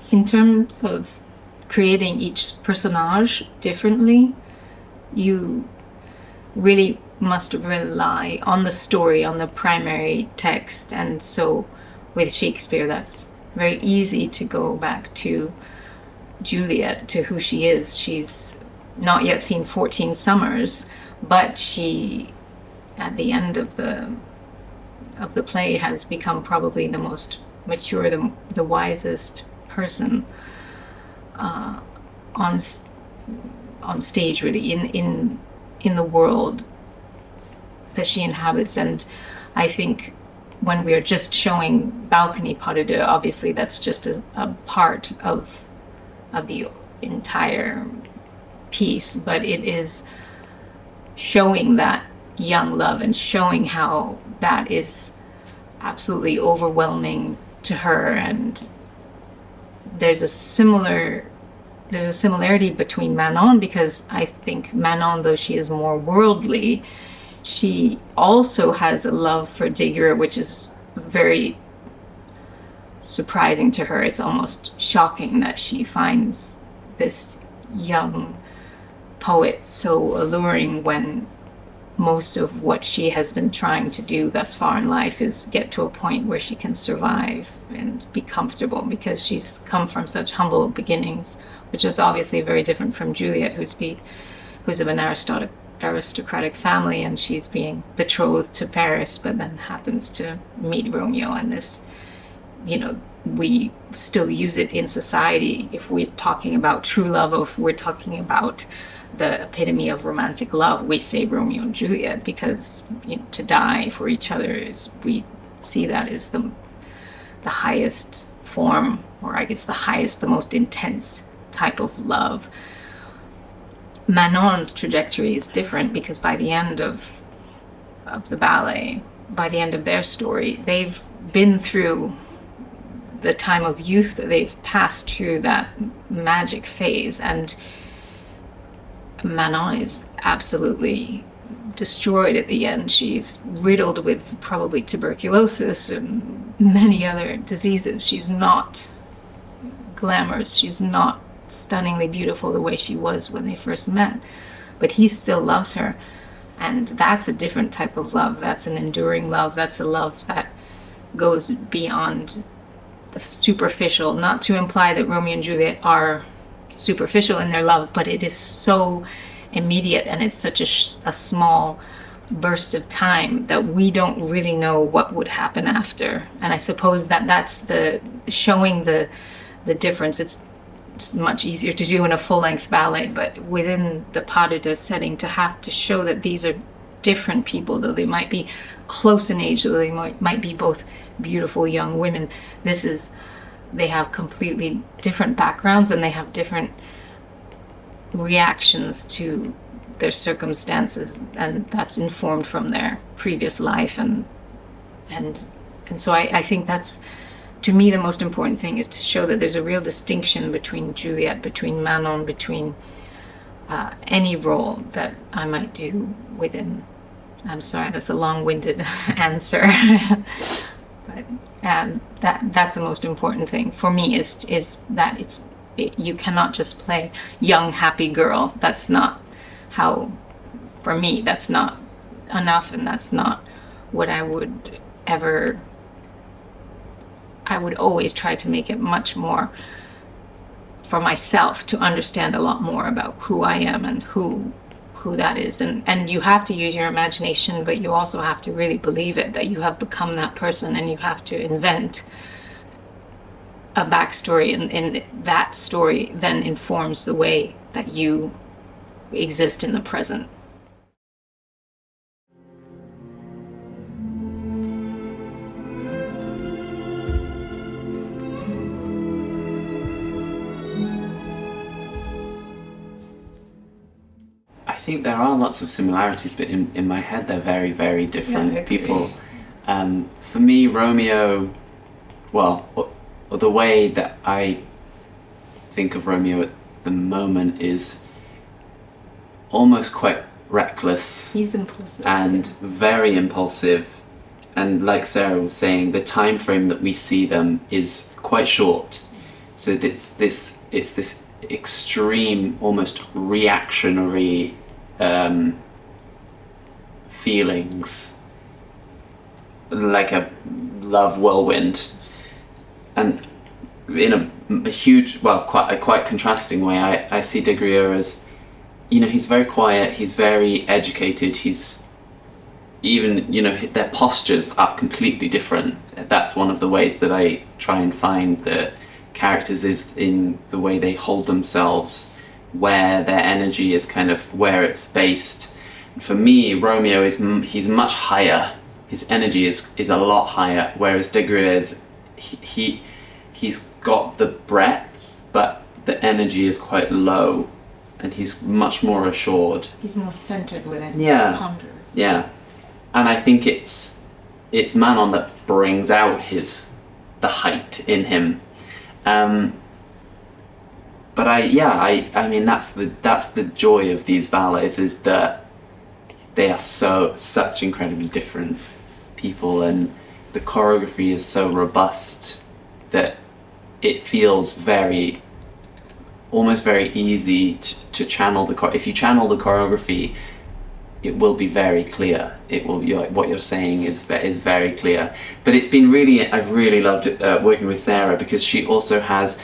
in terms of creating each personage differently, you really must rely on the story, on the primary text. And so with Shakespeare, that's very easy to go back to Juliet, to who she is. She's not yet seen 14 summers, but she, at the end of the play, has become probably the most mature, the wisest person on stage, really, in the world that she inhabits. And I think when we are just showing balcony pas de deux, obviously that's just a part of the entire piece, but it is showing that young love and showing how that is absolutely overwhelming to her. And there's a similarity between Manon, because I think Manon, though she is more worldly, she also has a love for Des Grieux, which is very surprising to her. It's almost shocking that she finds this young poet so alluring when most of what she has been trying to do thus far in life is get to a point where she can survive and be comfortable, because she's come from such humble beginnings, which is obviously very different from Juliet, who's of an aristocratic family, and she's being betrothed to Paris, but then happens to meet Romeo. And this, we still use it in society if we're talking about true love, or if we're talking about the epitome of romantic love, we say Romeo and Juliet, because to die for each other is, we see that as the highest form, or I guess the most intense type of love. Manon's trajectory is different, because by the end of the ballet, by the end of their story, they've been through the time of youth, that they've passed through that magic phase, and Manon is absolutely destroyed at the end. She's riddled with probably tuberculosis and many other diseases. She's not glamorous. She's not stunningly beautiful the way she was when they first met. But he still loves her. And that's a different type of love. That's an enduring love. That's a love that goes beyond the superficial. Not to imply that Romeo and Juliet are superficial in their love, but it is so immediate, and it's such a small burst of time that we don't really know what would happen after. And I suppose that's the showing the difference. It's much easier to do in a full-length ballet, but within the pas de deux setting, to have to show that these are different people, though they might be close in age, though they might be both beautiful young women, they have completely different backgrounds, and they have different reactions to their circumstances, and that's informed from their previous life. And so I think that's, to me, the most important thing, is to show that there's a real distinction between Juliet, between Manon, between any role that I might do within. I'm sorry, that's a long-winded answer. And that's the most important thing for me, is that you cannot just play young happy girl. That's not how, for me, that's not enough, and that's not what I would always try to make it much more for myself, to understand a lot more about who I am and who that is. And you have to use your imagination, but you also have to really believe it, that you have become that person, and you have to invent a backstory, and that story then informs the way that you exist in the present. I think there are lots of similarities, but in my head they're very, very different people. For me, Romeo, the way that I think of Romeo at the moment is almost quite reckless. He's impulsive. And very impulsive. And like Sarah was saying, the time frame that we see them is quite short. So it's this extreme, almost reactionary feelings, like a love whirlwind, and in a huge, well, quite contrasting way, I see Des Grieux as, you know, he's very quiet, he's very educated, he's even, you know, their postures are completely different. That's one of the ways that I try and find the characters, is in the way they hold themselves, where their energy is kind of where it's based. For me, Romeo he's much higher. His energy is a lot higher, whereas Des Grieux is he's got the breadth, but the energy is quite low, and he's much more assured. He's more centered within. Yeah. Ponderous. Yeah. And I think it's Manon that brings out the height in him. But I mean that's the joy of these ballets, is that they are such incredibly different people, and the choreography is so robust that it feels almost very easy to channel if you channel the choreography, it will be very clear. It will, what you're saying is very clear. But it's been I've really loved working with Sarah, because she also has,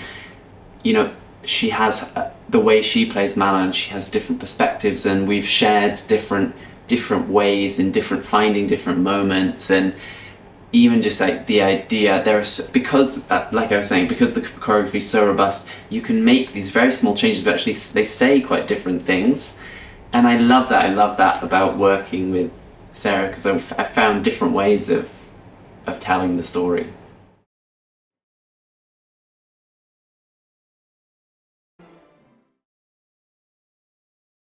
you know, she has the way she plays Manon. She has different perspectives, and we've shared different ways and finding different moments, and even just like the idea because like I was saying, because the choreography is so robust, you can make these very small changes, but actually they say quite different things. And I love that about working with Sarah, because I found different ways of telling the story.